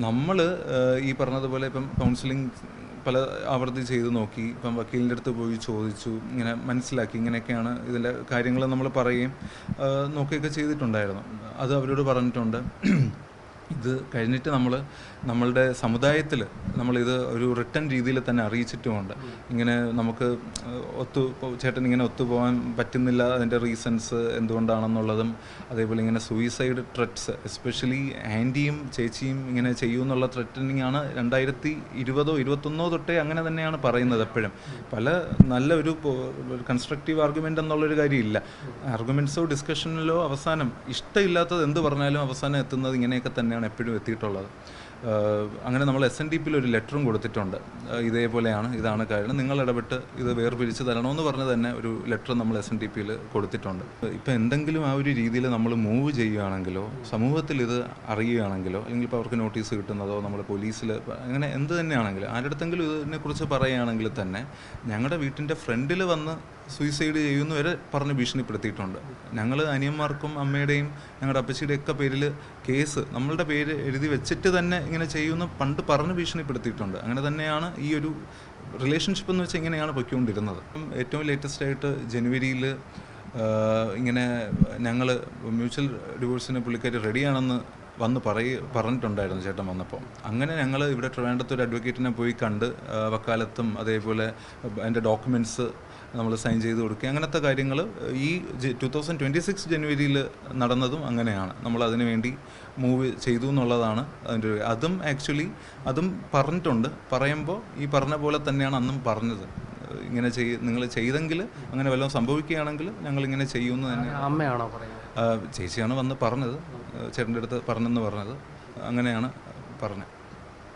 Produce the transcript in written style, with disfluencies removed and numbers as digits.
നമ്മൾ ഈ പറഞ്ഞതുപോലെ ഇപ്പം കൗൺസിലിംഗ് പല ആവർത്തി ചെയ്ത് നോക്കി, ഇപ്പം വക്കീലിൻ്റെ അടുത്ത് പോയി ചോദിച്ചു, ഇങ്ങനെ മനസ്സിലാക്കി, ഇങ്ങനെയൊക്കെയാണ് ഇതിൻ്റെ കാര്യങ്ങൾ നമ്മൾ പറയുകയും നോക്കുകയൊക്കെ ചെയ്തിട്ടുണ്ടായിരുന്നു. അത് അവരോട് പറഞ്ഞിട്ടുണ്ട്. ഇത് കഴിഞ്ഞിട്ട് നമ്മളുടെ സമുദായത്തിൽ നമ്മളിത് ഒരു റിട്ടൺ രീതിയിൽ തന്നെ അറിയിച്ചിട്ടുമുണ്ട്. ഇങ്ങനെ നമുക്ക് ചേട്ടൻ ഇങ്ങനെ ഒത്തുപോകാൻ പറ്റുന്നില്ല, അതിൻ്റെ റീസൺസ് എന്തുകൊണ്ടാണെന്നുള്ളതും, അതേപോലെ ഇങ്ങനെ സൂയിസൈഡ് ത്രെറ്റ്സ്, എസ്പെഷ്യലി ആൻറ്റിയും ചേച്ചിയും ഇങ്ങനെ ചെയ്യുമെന്നുള്ള ത്രെറ്റനിങ് ആണ് 2020-21 തൊട്ടേ അങ്ങനെ തന്നെയാണ് പറയുന്നത്. എപ്പോഴും നല്ല ഒരു കൺസ്ട്രക്റ്റീവ് ആർഗ്യുമെൻ്റ് എന്നുള്ളൊരു കാര്യമില്ല. ആർഗ്യുമെൻറ്റ്സോ ഡിസ്കഷനിലോ അവസാനം ഇഷ്ടമില്ലാത്തത് എന്ത് പറഞ്ഞാലും അവസാനം എത്തുന്നത് ഇങ്ങനെയൊക്കെ തന്നെയാണ് എപ്പോഴും എത്തിയിട്ടുള്ളത്. അങ്ങനെ നമ്മൾ SNDP ഒരു ലെറ്ററും കൊടുത്തിട്ടുണ്ട്. ഇതാണ് കാര്യം, നിങ്ങൾ ഇടപെട്ട് ഇത് വേർപിരിച്ച് തരണമെന്ന് പറഞ്ഞ് തന്നെ ഒരു ലെറ്റർ നമ്മൾ SNDP കൊടുത്തിട്ടുണ്ട്. ഇപ്പം എന്തെങ്കിലും ആ ഒരു രീതിയിൽ നമ്മൾ മൂവ് ചെയ്യുകയാണെങ്കിലോ, സമൂഹത്തിൽ ഇത് അറിയുകയാണെങ്കിലോ, അല്ലെങ്കിൽ ഇപ്പോൾ അവർക്ക് നോട്ടീസ് കിട്ടുന്നതോ, നമ്മൾ പോലീസിൽ അങ്ങനെ എന്ത് തന്നെയാണെങ്കിലും ആരുടെത്തെങ്കിലും ഇതിനെക്കുറിച്ച് പറയുകയാണെങ്കിൽ തന്നെ ഞങ്ങളുടെ വീട്ടിൻ്റെ ഫ്രണ്ടിൽ വന്ന് സൂയിസൈഡ് ചെയ്യുന്ന വരെ പറഞ്ഞ് ഭീഷണിപ്പെടുത്തിയിട്ടുണ്ട്. ഞങ്ങൾ അനിയന്മാർക്കും അമ്മയുടെയും ഞങ്ങളുടെ അപ്പച്ചിയുടെയും ഒക്കെ പേരിൽ കേസ് നമ്മളുടെ പേര് എഴുതി വെച്ചിട്ട് തന്നെ ഇങ്ങനെ ചെയ്യുമെന്ന് പണ്ട് പറഞ്ഞ് ഭീഷണിപ്പെടുത്തിയിട്ടുണ്ട്. അങ്ങനെ തന്നെയാണ് ഈ ഒരു റിലേഷൻഷിപ്പ് എന്ന് വെച്ചാൽ ഇങ്ങനെയാണ് പൊയ്ക്കൊണ്ടിരുന്നത്. ഏറ്റവും ലേറ്റസ്റ്റായിട്ട് ജനുവരിയിൽ ഇങ്ങനെ ഞങ്ങൾ മ്യൂച്വൽ ഡിവോഴ്സിന് പുള്ളിക്കാരി റെഡിയാണെന്ന് പറഞ്ഞിട്ടുണ്ടായിരുന്നു ചേട്ടൻ വന്നപ്പോൾ. അങ്ങനെ ഞങ്ങൾ ഇവിടെ ട്രിവാൻഡ്രത്ത് ഒരു അഡ്വക്കേറ്റിനെ പോയി കണ്ട് വക്കാലത്തും അതേപോലെ അതിൻ്റെ ഡോക്യുമെൻറ്റ്സ് നമ്മൾ സൈൻ ചെയ്ത് കൊടുക്കുക, അങ്ങനത്തെ കാര്യങ്ങൾ ഈ 2026 ജനുവരിയിൽ നടന്നതും അങ്ങനെയാണ്. നമ്മൾ അതിനു വേണ്ടി മൂവ് ചെയ്തു എന്നുള്ളതാണ് അതിൻ്റെ അതും പറഞ്ഞിട്ടുണ്ട്. പറയുമ്പോൾ ഈ പറഞ്ഞ പോലെ തന്നെയാണ് അന്നും പറഞ്ഞത്. ഇങ്ങനെ നിങ്ങൾ ചെയ്തെങ്കിൽ, അങ്ങനെ വല്ലതും സംഭവിക്കുകയാണെങ്കിൽ ഞങ്ങളിങ്ങനെ ചെയ്യുമെന്ന് തന്നെ. അമ്മയാണോ പറയുന്നത്? ചേച്ചിയാണ് വന്ന് പറഞ്ഞത്, ചേട്ടൻ്റെ അടുത്ത് പറഞ്ഞെന്ന് പറഞ്ഞത്. അങ്ങനെയാണ് പറഞ്ഞത്.